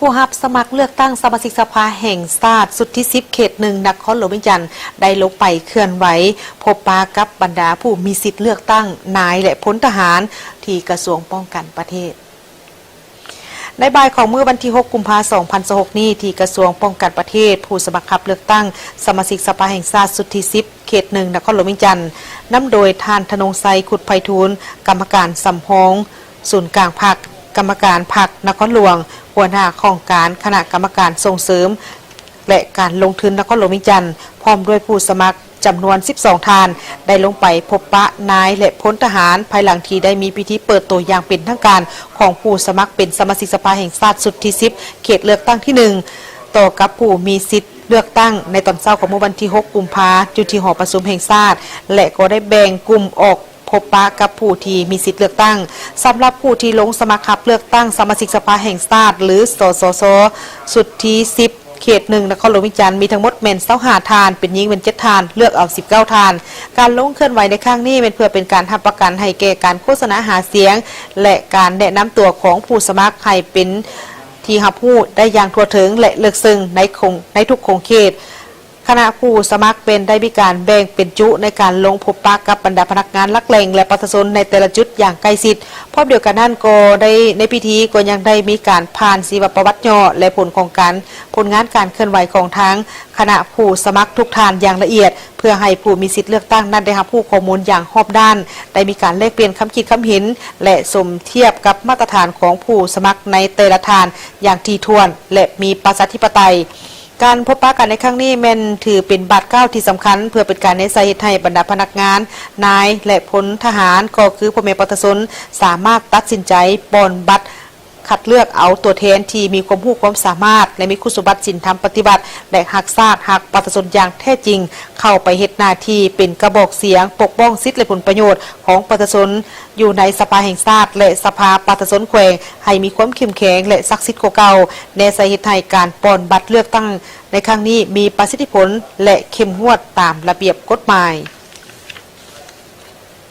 ผู้รับสมัครเลือกตั้งสมาชิกสภาแห่งชาติสุดที่10เขต1นครหลวงวิจันทร์ได้ลงไปเคลื่อนไหวพบปะกับบรรดาผู้มีสิทธิ์เลือกตั้งนายและพลทหารที่กระทรวงป้องกันประเทศในบ่ายของมื้อวันที่6กุมภาพันธ์2026นี้ที่กระทรวงป้องกันประเทศผู้สมัครรับเลือกตั้งสมาชิกสภาแห่งชาติสุดที่10เขต1นครหลวงวิจันทร์นำโดยท่านธนงไซขุดไพฑูรย์กรรมการสำรองศูนย์กลางพรรคกรรมการพรรคนครหลวงหัวหน้าของการคณะกรรมการส่งเสริมและการลงทุนนครหลวงวิจันทร์พร้อมด้วยผู้สมัครจำนวน12ท่านได้ลงไปพบปะนายและพลทหารภายหลังที่ได้มีพิธีเปิดตัวอย่างเป็นทางการของผู้สมัครเป็นสมาชิกสภาแห่งชาติสุดที่10เขตเลือกตั้งที่1ต่อกับผู้มีสิทธิ์เลือกตั้งในตอนเช้าของวันที่6กุมภาพันธ์อยู่ที่หอประชุมแห่งชาติและก็ได้แบ่งกลุ่มออกพบปะกับผู้ที่มีสิทธิ์เลือกตั้งสำหรับผู้ที่ลงสมัครรับเลือกตั้งสมาชิกสภาแห่งชาติหรือสสสสุดที่10เขต1นครหลวงวิจันทร์มีทั้งหมดแม่น25ทานเป็นหญิงเป็น7ทานเลือกเอา19ทานการลงเคลื่อนไหวในครั้งนี้เป็นเพื่อเป็นการทำประกันให้แก่การโฆษณาหาเสียงและการแนะนำตัวของผู้สมัครให้เป็นที่รับรู้ได้อย่างทั่วถึงและลึกซึ้งในทุกโครงเขตคณะผู้สมัครเป็นได้มีการแบ่งเป็นจุในการลงพบปะกับบรรดาพนักงานลักแหล่งและประชาชนในแต่ละจุดอย่างใกล้ชิดพร้อมเดียวกันนั้นก็ได้ในพิธีก็ยังได้มีการผ่านชีวประวัติย่อและผลงานการเคลื่อนไหวของทั้งคณะผู้สมัครทุกท่านอย่างละเอียดเพื่อให้ผู้มีสิทธิ์เลือกตั้งนั้นได้รับผู้ข้อมูลอย่างรอบด้านได้มีการแลกเปลี่ยนคำคิดคำเห็นและสมเทียบกับมาตรฐานของผู้สมัครในแต่ละทานอย่างถี่ถ้วนและมีประชาธิปไตยการพบปะกันในครั้งนี้แม่นถือเป็นบาดก้าวที่สำคัญเพื่อเป็นการในสาเหตุให้บรรดาพนักงานนายและพลทหารก็คือพ่อแม่ประชาชนสามารถตัดสินใจปนบัตรคัดเลือกเอาตัวแทนที่มีความรู้ความสามารถและมีคุณสมบัติศีลธรรมปฏิบัติและหักชาติหักประชาชนอย่างแท้จริงเข้าไปเฮ็ดหน้าที่เป็นกระบอกเสียงปกป้องสิทธิและผลประโยชน์ของประชาชนอยู่ในสภาแห่งชาติและสภาประชาชนแขวงให้มีความเข้มแข็งและศักดิ์สิทธิ์กว่าเก่าในสาเหตุให้การปนบัตรเลือกตั้งในครั้งนี้มีประสิทธิผลและเข้มงวดตามระเบียบกฎหมาย